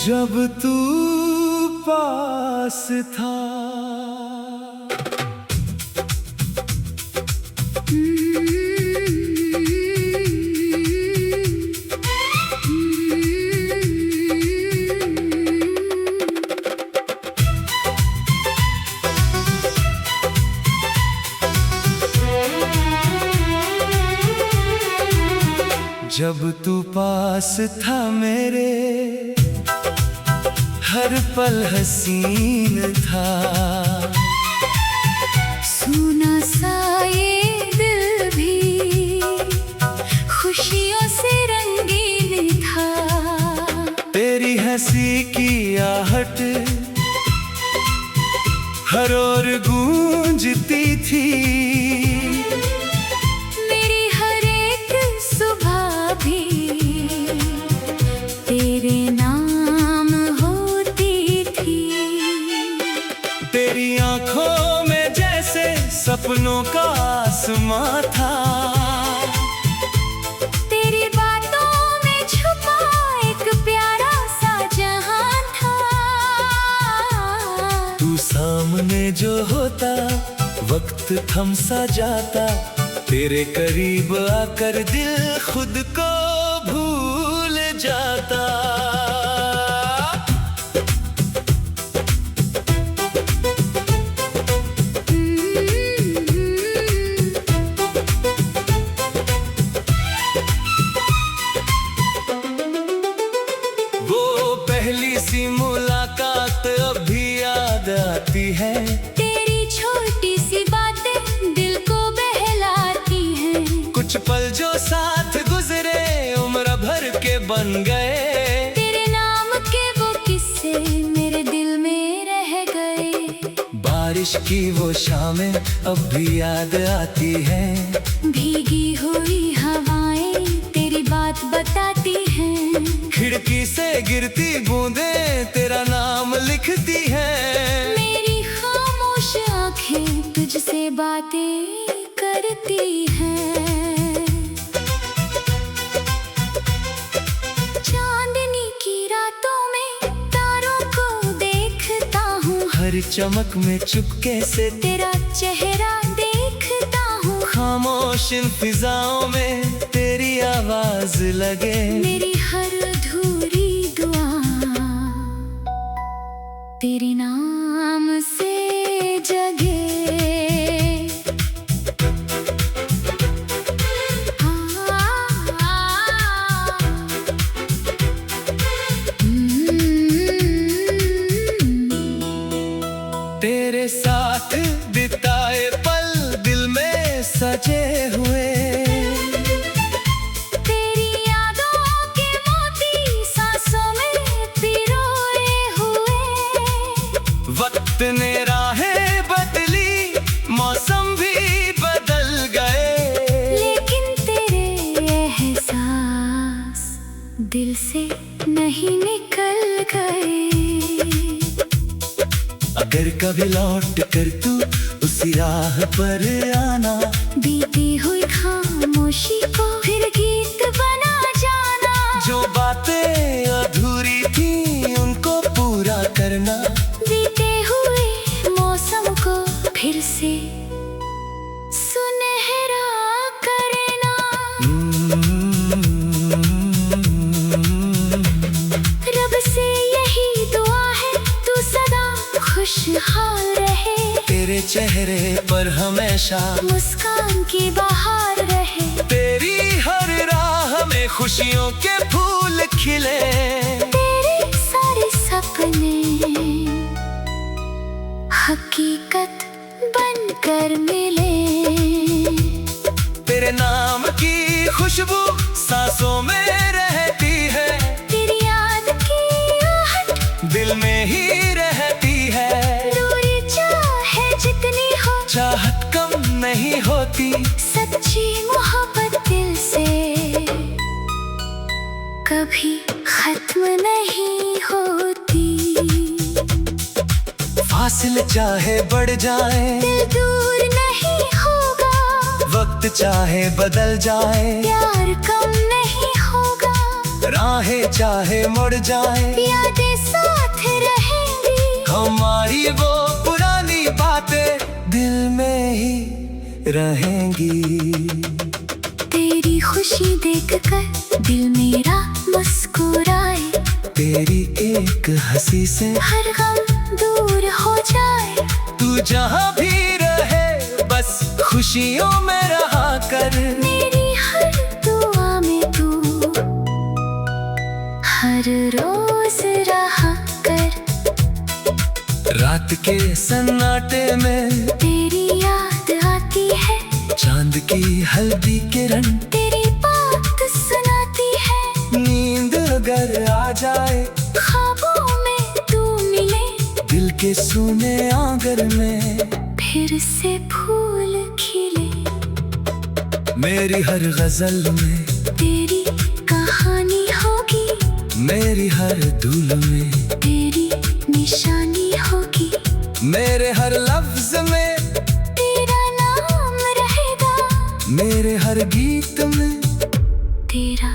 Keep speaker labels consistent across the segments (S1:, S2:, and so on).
S1: जब तू पास था जब तू पास था मेरे हर पल हसीन था।
S2: सुना सा ये दिल भी खुशियों से रंगीन था।
S1: तेरी हंसी की आहट हर ओर गूंजती थी।
S2: तेरे नाम होती थी।
S1: तेरी आंखों में जैसे सपनों का आसमां था।
S2: तेरी बातों में छुपा एक प्यारा सा जहां था।
S1: तू सामने जो होता वक्त थम सा जाता। तेरे करीब आकर दिल खुद को भूल जाता। वो पहली सी मुलाकात अब भी याद आती है।
S2: तेरी छोटी सी बातें दिल को बहलाती हैं।
S1: कुछ पल जो साथ गुजरे उम्र भर के बन गए।
S2: तेरे नाम के वो किस्से मेरे दिल में रह गए।
S1: बारिश की वो शामें अब भी याद आती हैं।
S2: भीगी हुई हवाएं तेरी बात बताती हैं।
S1: खिड़की से गिरती बूंदें तेरा नाम लिखती हैं।
S2: मेरी खामोश आंखें तुझसे बातें करती हैं। चांदनी की रातों में तारों को देखता हूँ।
S1: हर चमक में चुपके से
S2: तेरा चेहरा देखता हूँ।
S1: खामोश इन फिजाओं में तेरी आवाज लगे।
S2: मेरी हर अधूरी दुआ तेरे नाम से जगे।
S1: तेरे साथ बिताए पल दिल में सजे हुए।
S2: तेरी यादों के मोती सांसों में पिरोए हुए।
S1: वक्त ने राहें बदली मौसम भी बदल गए।
S2: लेकिन तेरे एहसास दिल से नहीं निकल गए।
S1: अगर कभी लौट कर तू उसी राह पर आना।
S2: बीती हुई खामोशी को फिर गीत बना जाना।
S1: जो बातें अधूरी थी उनको पूरा करना।
S2: बीते हुए मौसम को फिर से सुनहरा करना। रब से यही दुआ है तू सदा खुशहाल रहे।
S1: तेरे चेहरे पर हमेशा
S2: मुस्कान की बहार रहे।
S1: तेरी हर राह में खुशियों के फूल खिले।
S2: तेरे सारे सपने हकीकत बनकर मिले।
S1: तेरे नाम की खुशबू सांसों में रहती है।
S2: तेरी याद की आहट
S1: दिल में ही रहती है।
S2: दूरी चाहे जितनी हो
S1: चाहत कम नहीं होती।
S2: सच्ची मोहब्बत दिल से कभी खत्म नहीं होती।
S1: फासिले चाहे बढ़ जाए
S2: दिल दूर नहीं होगा।
S1: वक्त चाहे बदल जाए
S2: प्यार कम नहीं होगा।
S1: राहें चाहे मुड़ जाए
S2: यादें
S1: रहेंगी।
S2: तेरी खुशी देखकर दिल मेरा मुस्कुराए,
S1: तेरी एक हंसी से
S2: हर गम दूर हो जाए।
S1: तू जहाँ भी रहे बस खुशियों में रहा कर।
S2: मेरी हर दुआ में तू हर रोज रहा कर।
S1: रात के सन्नाटे में
S2: तेरी याद आती है,
S1: चांद की हल्दी किरण
S2: तेरी बात सुनाती है।
S1: नींद अगर आ जाए
S2: ख्वाबों में तू मिले,
S1: दिल के सूने आंगन में
S2: फिर से फूल खिले।
S1: मेरी हर गजल में
S2: तेरी कहानी होगी,
S1: मेरी हर धूल में
S2: तेरी निशानी होगी।
S1: मेरे हर लफ्ज में
S2: तेरा नाम रहेगा,
S1: मेरे हर गीत में
S2: तेरा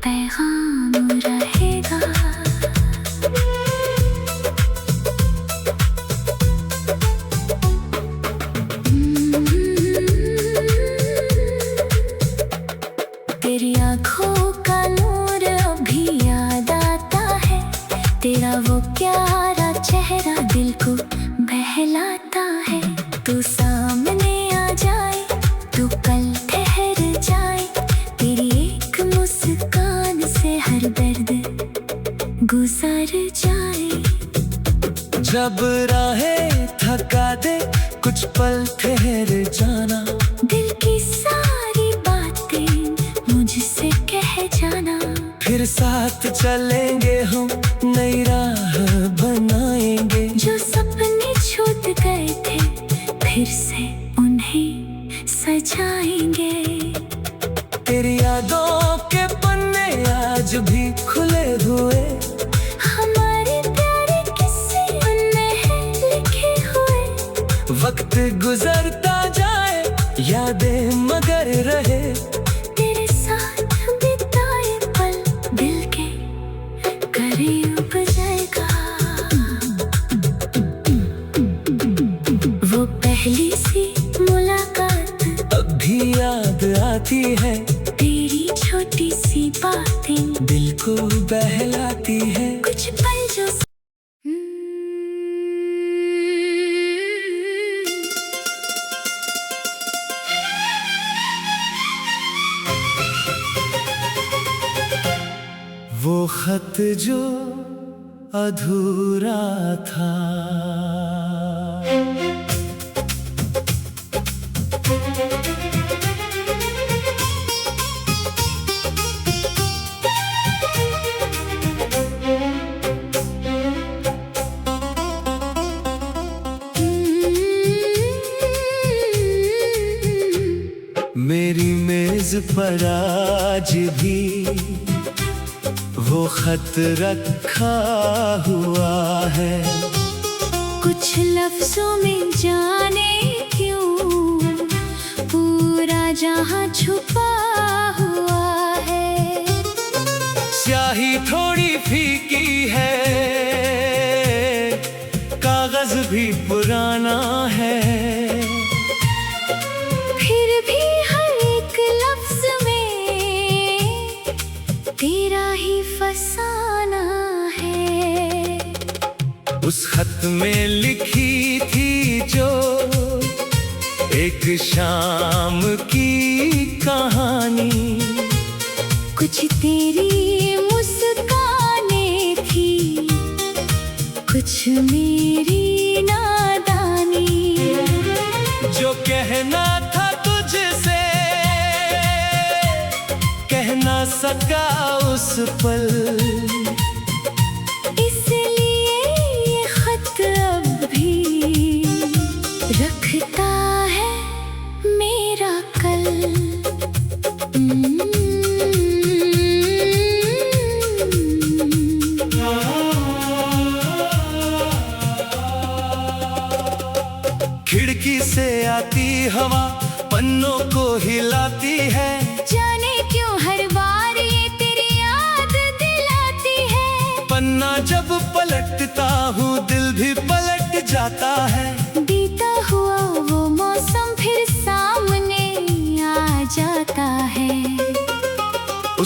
S2: पैगाम रहेगा। तेरी आँखों का नूर अभी याद आता है, तेरा वो प्यारा चेहरा दिल को बहलाता है। तू सामने आ जाए, तू कल ठहर जाए, तेरी एक मुस्कान से हर दर्द गुजर जाए।
S1: जब राहें थका दे कुछ पल ठहर जाना,
S2: दिल की सारी बातें मुझसे कह जाना।
S1: फिर साथ चलेंगे हम नई राह बनाएंगे।
S2: जो सपने छूट गए थे फिर से उन्हें सजाएंगे।
S1: तेरी यादों के पन्ने आज भी खुले हुए,
S2: हमारे प्यारे किस्से उनमें हैं लिखे हुए।
S1: वक्त गुजरता जाए यादें मगर रहे।
S2: तेरे साथ बिताए पल दिल के करीब जाएगा। वो पहली सी मुलाकात
S1: अब भी याद आती है,
S2: तेरी छोटी सी बातें
S1: दिल को बहलाती है।
S2: कुछ पल जो
S1: वो खत जो अधूरा था, मेरी मेज पर आज भी वो खत रखा हुआ है।
S2: कुछ लफ्जों में जाने क्यों पूरा जहां छुपा हुआ है।
S1: स्याही थोड़ी फीकी है, कागज भी पुराना है।
S2: फिर भी हर एक लफ्ज में तेरा ही फसाना है।
S1: उस खत में लिखी थी जो एक शाम की कहानी,
S2: कुछ तेरी मुस्कानें थी, कुछ मेरी नादानी।
S1: जो कहना था तुझसे कह ना सका उस पल,
S2: इसलिए ये खत अब भी रखता है मेरा कल।
S1: खिड़की से आती हवा पन्नों को हिलाती है।
S2: जाने क्यों हर बार ये तेरी याद दिलाती है।
S1: पन्ना जब पलटता हूँ दिल भी पलट जाता है।
S2: बीता हुआ वो मौसम फिर सामने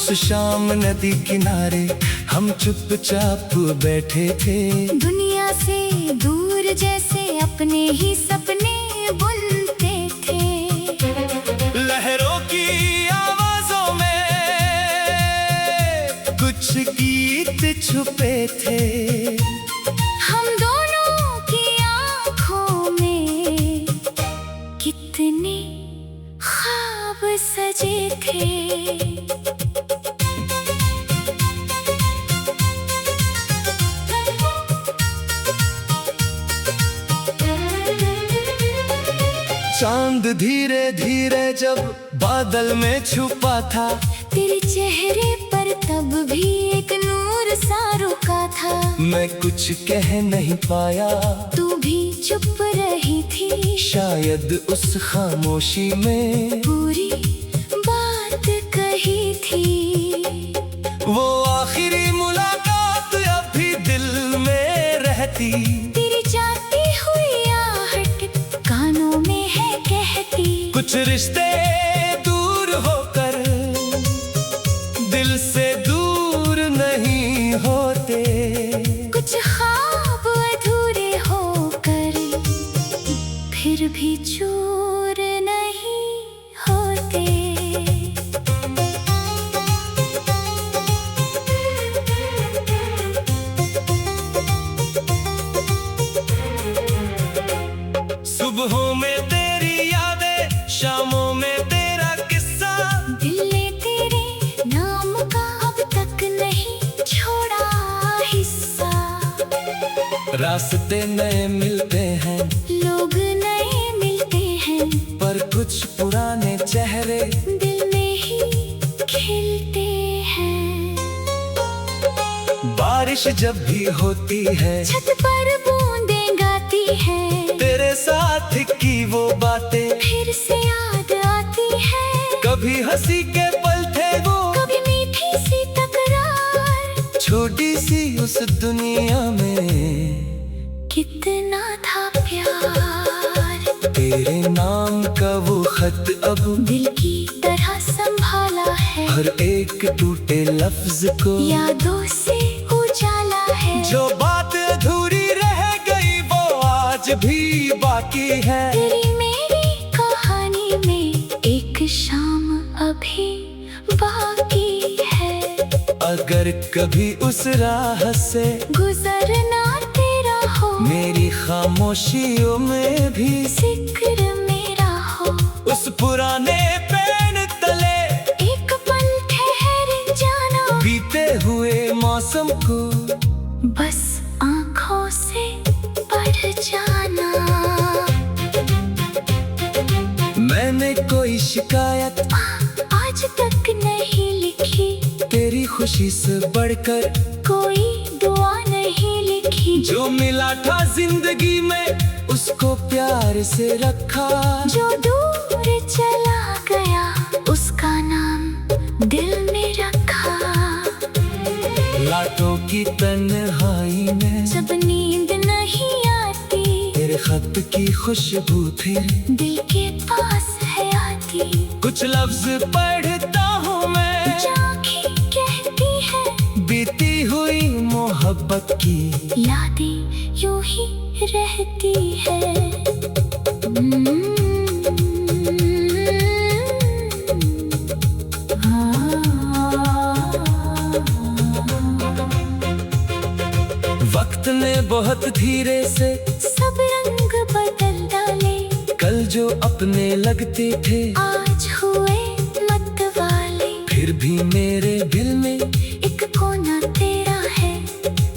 S1: उस शाम नदी किनारे हम चुपचाप बैठे थे।
S2: दुनिया से दूर जैसे अपने ही सपने बुनते थे।
S1: लहरों की आवाजों में कुछ गीत छुपे थे।
S2: हम दोनों की आँखों में कितने ख्वाब सजे थे।
S1: चांद धीरे धीरे जब बादल में छुपा था,
S2: तेरे चेहरे पर तब भी एक नूर सा रुका था।
S1: मैं कुछ कह नहीं पाया,
S2: तू भी चुप रही थी।
S1: शायद उस खामोशी में
S2: पूरी बात कही थी।
S1: वो आखिरी मुलाकात अब भी दिल में रहती।
S2: तेरी जाती हुई आहट कानों में है कहती।
S1: कुछ रिश्ते दूर होकर दिल से दूर नहीं होते।
S2: कुछ ख्वाब अधूरे होकर फिर भी चूर नहीं होते।
S1: सुबहों में तेरी यादें, शामों में तेरा किस्सा।
S2: दिल ने तेरे नाम का अब तक नहीं छोड़ा हिस्सा।
S1: रास्ते नए मिलते हैं,
S2: लोग नए मिलते हैं,
S1: पर कुछ पुराने चेहरे
S2: दिल में ही खिलते हैं।
S1: बारिश जब भी होती है,
S2: छत पर बूंदें गाती हैं,
S1: तेरे साथ की वो बातें
S2: फिर से याद आती है।
S1: कभी हंसी के पल थे वो,
S2: कभी मीठी सी तकरार।
S1: छोटी सी उस दुनिया में
S2: कितना था प्यार।
S1: तेरे नाम का वो खत अब
S2: दिल की तरह संभाला है।
S1: हर एक टूटे लफ्ज को
S2: यादों से उजाला है।
S1: जो बात अधूरी रह गई वो आज भी बाकी है।
S2: तेरी मेरी कहानी में एक शाम अभी बाकी है।
S1: अगर कभी उस राह से
S2: गुजरना तेरा हो,
S1: मेरी खामोशियों में भी
S2: जिक्र मेरा हो।
S1: उस पुराने पेन तले
S2: एक पल ठहर जाना,
S1: बीते हुए मौसम को
S2: बस आँखों से पढ़ जाना।
S1: मैंने कोई शिकायत
S2: आज तक नहीं लिखी,
S1: तेरी खुशी से बढ़कर
S2: कोई दुआ नहीं लिखी।
S1: जो मिला था जिंदगी में उसको प्यार से रखा।
S2: जो दूर चला गया उसका नाम दिल में रखा।
S1: लाटों की तन्हाई में
S2: जब नींद नहीं आती,
S1: तेरे खत की खुशबू फिर
S2: दिल के पास है आती।
S1: कुछ लफ्ज पढ़ता हूँ मैं,
S2: आँखें कहती है
S1: बीती हुई मोहब्बत की
S2: यादें यूं ही रहती है।
S1: वक्त ने बहुत धीरे से
S2: सब रंग बदल डाले,
S1: कल जो अपने लगते थे
S2: आज हुए मत वाले।
S1: फिर भी मेरे दिल में
S2: एक कोना तेरा है,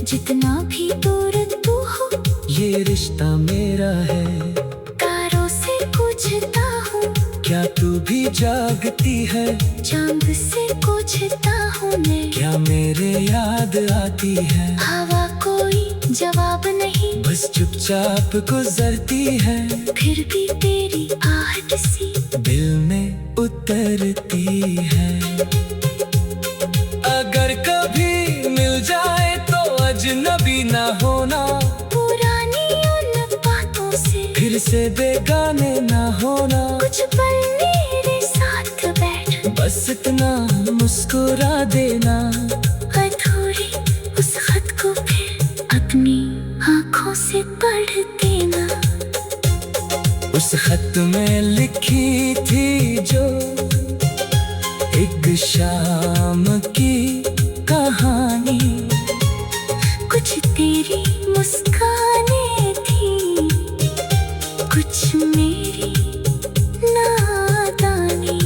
S2: जितना भी दूर तू हो
S1: ये रिश्ता मेरा है।
S2: तारों से पूछता हूँ
S1: क्या तू भी जागती है,
S2: चांद से पूछता हूँ मैं
S1: क्या मेरे याद आती है।
S2: हवा कोई जवाब नहीं,
S1: बस चुपचाप गुजरती है,
S2: फिर भी तेरी आहट सी
S1: दिल में उतरती है। अगर कभी मिल जाए तो अजनबी ना होना,
S2: पुरानी उन बातों से
S1: फिर से बेगाने ना होना।
S2: कुछ पल मेरे साथ बैठ,
S1: बस इतना मुस्कुरा देना।
S2: अधूरे उस खत को फिर अपनी आंखों से पढ़ देना।
S1: उस खत में लिखी थी जो एक शाम की कहानी।
S2: कुछ तेरी मुस्कानें थी, कुछ मेरी नादानी।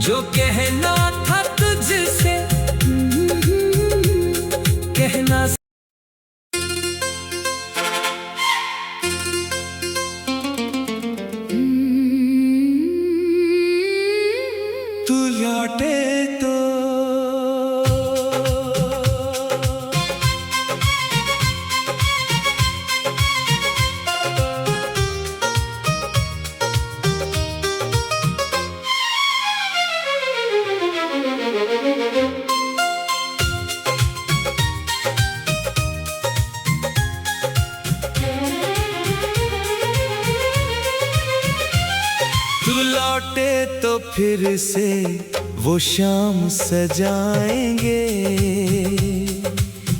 S1: जो कहना था तुझसे कहना। तू लौटे तो तू लौटे तो फिर से वो शाम सजाएंगे।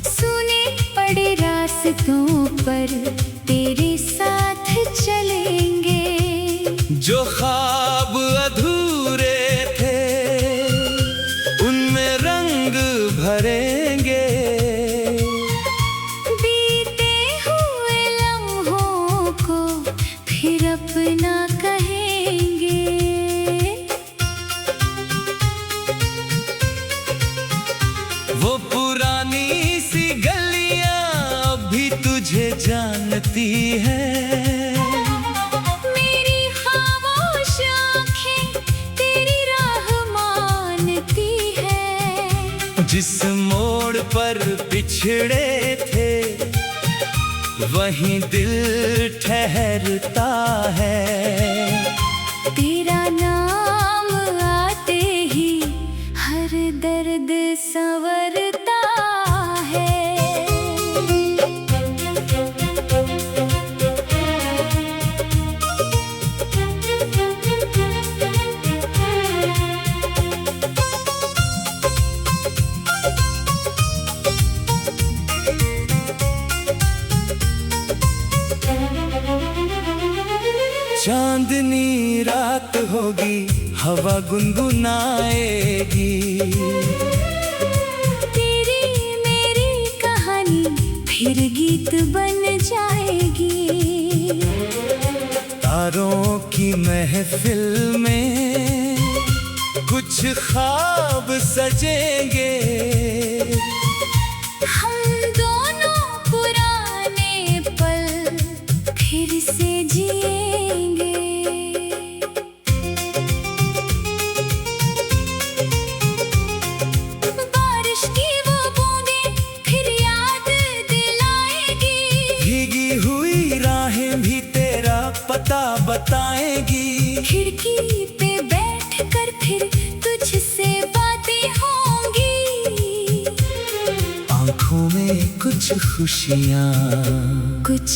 S2: सुने पड़े रास्तों पर तेरे साथ चलेंगे।
S1: जो ख्वाब अधूरे थे उनमें रंग भरेंगे।
S2: बीते हुए लम्हों को फिर अपना कहेंगे।
S1: वो पुरानी सी गलियां अभी तुझे जानती है।
S2: मेरी खामोश आँखें तेरी राह मानती है।
S1: जिस मोड़ पर बिछड़े थे वहीं दिल ठहरता है।
S2: तेरा नाम आते ही हर दर्द संवरता है।
S1: चांदनी रात होगी, हवा गुनगुनाएगी।
S2: तेरी मेरी कहानी फिर गीत बन जाएगी।
S1: तारों की महफिल में कुछ ख्वाब सजेंगे।
S2: हम दोनों पुराने पल फिर से जिएंगे। बारिश की वो बूंदें फिर याद दिलाएगी।
S1: भीगी हुई राहें भी तेरा पता बताएगी।
S2: खिड़की पे बैठ कर फिर तुझसे बातें होंगी।
S1: आंखों में कुछ खुशियाँ,
S2: कुछ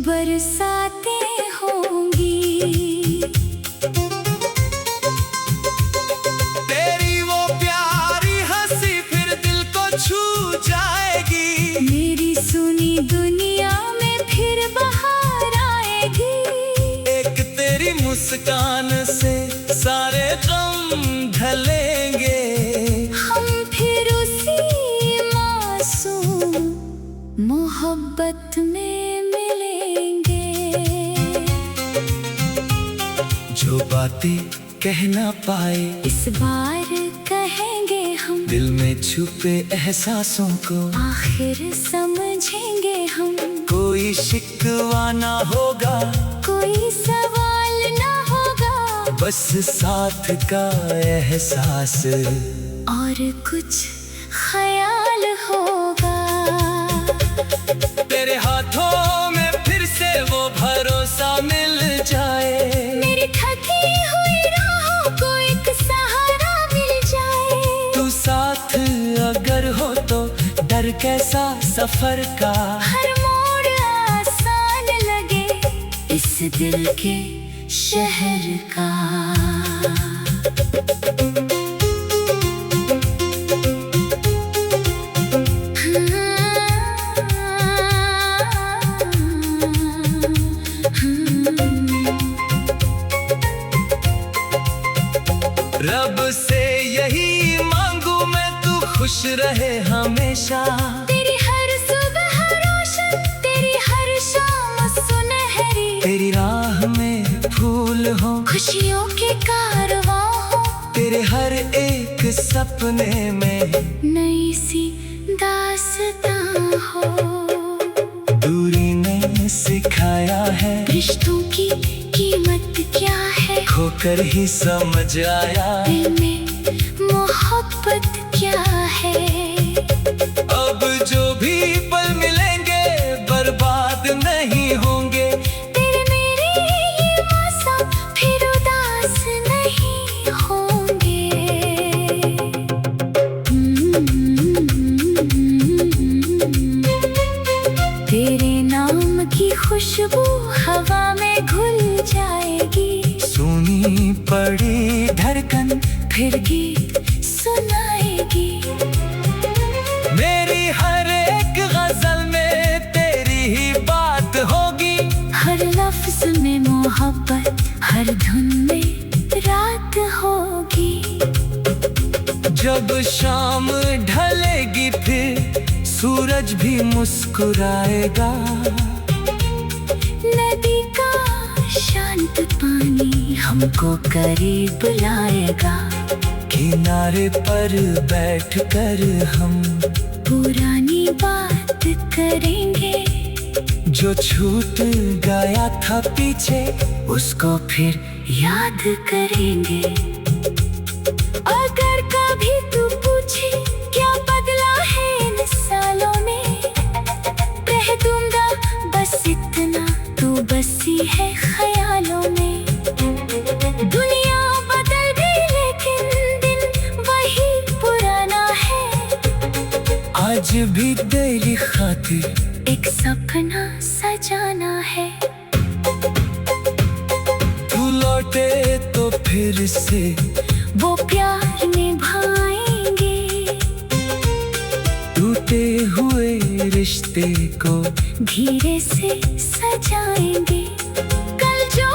S2: बरसातें होंगी।
S1: तेरी वो प्यारी हंसी फिर दिल को छू जाएगी।
S2: मेरी सुनी दुनिया में फिर बहार आएगी।
S1: एक तेरी मुस्कान से सारे गम ढलेंगे।
S2: हम फिर उसी मासूम मोहब्बत में मिलेंगे।
S1: जो बातें कह ना पाए
S2: इस बार कहेंगे हम।
S1: दिल में छुपे एहसासों को
S2: आखिर समझेंगे हम।
S1: कोई शिकवा ना होगा,
S2: कोई सवाल ना होगा।
S1: बस साथ का एहसास
S2: और कुछ ख्याल होगा।
S1: तेरे हाथों में फिर से वो भरोसा मिल जाए।
S2: मेरी थकी हुई राहों को एक सहारा मिल जाए।
S1: तू साथ अगर हो तो डर कैसा सफर का।
S2: हर मोड़ आसान लगे इस दिल के शहर का।
S1: खुश रहे हमेशा।
S2: तेरी हर सुबह रोशन, तेरी हर शाम सुनहरी।
S1: तेरी राह में फूल हो,
S2: खुशियों के कारवां हो।
S1: तेरे हर एक सपने में
S2: नई सी दास्तां हो।
S1: दूरी ने सिखाया है
S2: रिश्तों की कीमत क्या है।
S1: खोकर ही समझ आया
S2: दिल में मोहब्बत क्या है।
S1: अब जो भी पल मिलेंगे बर्बाद नहीं होंगे।
S2: तेरे मेरे ये मौसम फिर उदास नहीं होंगे। तेरे नाम की खुशबू हवा में घुल जाएगी।
S1: सुनी पड़ी धड़कन
S2: फिर गीत सुनाएगी।
S1: मेरी हर एक गजल में तेरी ही बात होगी।
S2: हर लफ्ज में मोहब्बत, हर धुन में रात होगी।
S1: जब शाम ढलेगी फिर सूरज भी मुस्कुराएगा।
S2: नदी का शांत पानी हमको करीब लाएगा।
S1: किनारे पर बैठकर हम
S2: पुरानी बात करेंगे।
S1: जो छूट गया था पीछे
S2: उसको फिर याद करेंगे। अगर कभी तू पूछे क्या बदला है इन सालों में, कह दूंगा बस इतना, तू बसी है ख्यालों में। दुनिया बदल गई लेकिन दिन वही पुराना है।
S1: आज भी तेरी खातिर
S2: एक सपना सजाना है।
S1: तू लौटे तो फिर से
S2: वो प्यार निभाएंगे।
S1: टूटे हुए रिश्ते को
S2: धीरे से सजाएंगे। कल जो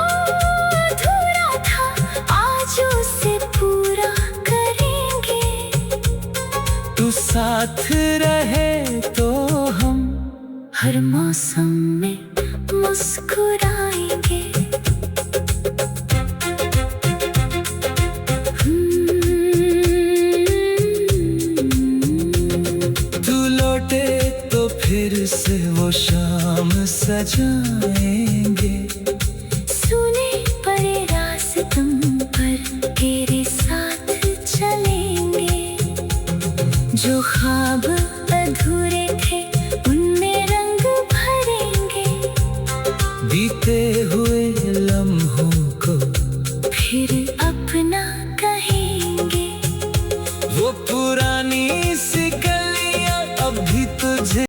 S2: अधूरा था आज उसे पूरा करेंगे।
S1: तू साथ रहे तो हम
S2: हर मौसम में मुस्कुराएंगे।
S1: तू लौटे तो फिर से वो शाम सजाएंगे।